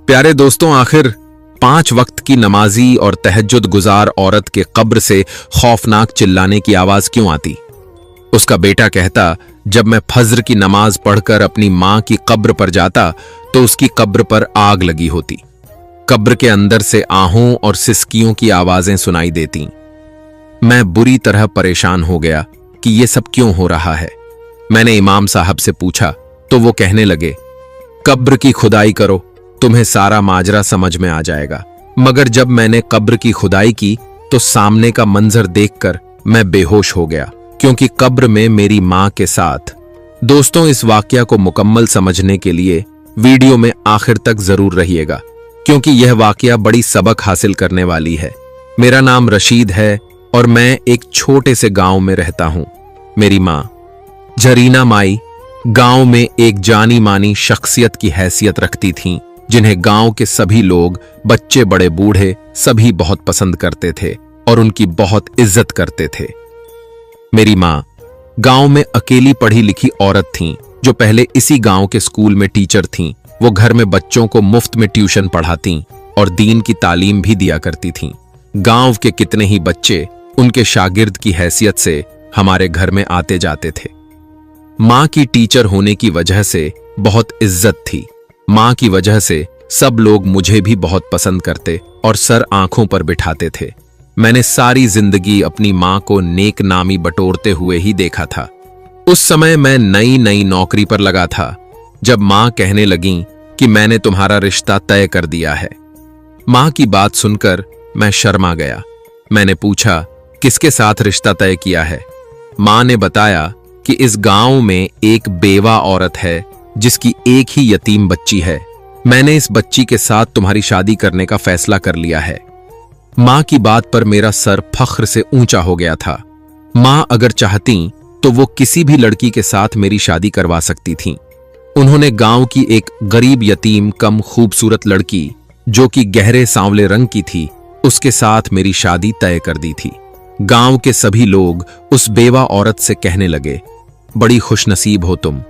प्यारे दोस्तों, आखिर 5 वक्त की नमाजी और तहज्जुद गुजार औरत के कब्र से खौफनाक चिल्लाने की आवाज क्यों आती? उसका बेटा कहता, जब मैं फज्र की नमाज पढ़कर अपनी मां की कब्र पर जाता तो उसकी कब्र पर आग लगी होती। कब्र के अंदर से आहों और सिसकियों की आवाजें सुनाई देती। मैं बुरी तरह परेशान हो गया कि यह सब क्यों हो रहा है। मैंने इमाम साहब से पूछा तो वो कहने लगे, कब्र की खुदाई करो, तुम्हें सारा माजरा समझ में आ जाएगा। मगर जब मैंने कब्र की खुदाई की तो सामने का मंजर देखकर मैं बेहोश हो गया, क्योंकि कब्र में मेरी मां के साथ। दोस्तों, इस वाकया को मुकम्मल समझने के लिए वीडियो में आखिर तक जरूर रहिएगा, क्योंकि यह वाकया बड़ी सबक हासिल करने वाली है। मेरा नाम रशीद है और मैं एक छोटे से गांव में रहता हूं। मेरी मां जरीना माई गांव में एक जानी मानी शख्सियत की हैसियत रखती थीं, जिन्हें गांव के सभी लोग, बच्चे बड़े बूढ़े, सभी बहुत पसंद करते थे और उनकी बहुत इज्जत करते थे। मेरी मां गांव में अकेली पढ़ी लिखी औरत थीं, जो पहले इसी गांव के स्कूल में टीचर थीं। वो घर में बच्चों को मुफ्त में ट्यूशन पढ़ाती और दीन की तालीम भी दिया करती थीं। गांव के कितने ही बच्चे उनके शागिर्द की हैसियत से हमारे घर में आते जाते थे। मां की टीचर होने की वजह से बहुत इज्जत थी। मां की वजह से सब लोग मुझे भी बहुत पसंद करते और सर आंखों पर बिठाते थे। मैंने सारी जिंदगी अपनी मां को नेक नामी बटोरते हुए ही देखा था। उस समय मैं नई नई नौकरी पर लगा था, जब मां कहने लगीं कि मैंने तुम्हारा रिश्ता तय कर दिया है। मां की बात सुनकर मैं शर्मा गया। मैंने पूछा, किसके साथ रिश्ता तय किया है? मां ने बताया कि इस गांव में एक बेवा औरत है जिसकी एक ही यतीम बच्ची है। मैंने इस बच्ची के साथ तुम्हारी शादी करने का फैसला कर लिया है। मां की बात पर मेरा सर फख्र से ऊंचा हो गया था। मां अगर चाहती तो वो किसी भी लड़की के साथ मेरी शादी करवा सकती थीं। उन्होंने गांव की एक गरीब यतीम कम खूबसूरत लड़की, जो कि गहरे सांवले रंग की थी, उसके साथ मेरी शादी तय कर दी थी। गांव के सभी लोग उस बेवा औरत से कहने लगे, बड़ी खुशनसीब हो तुम,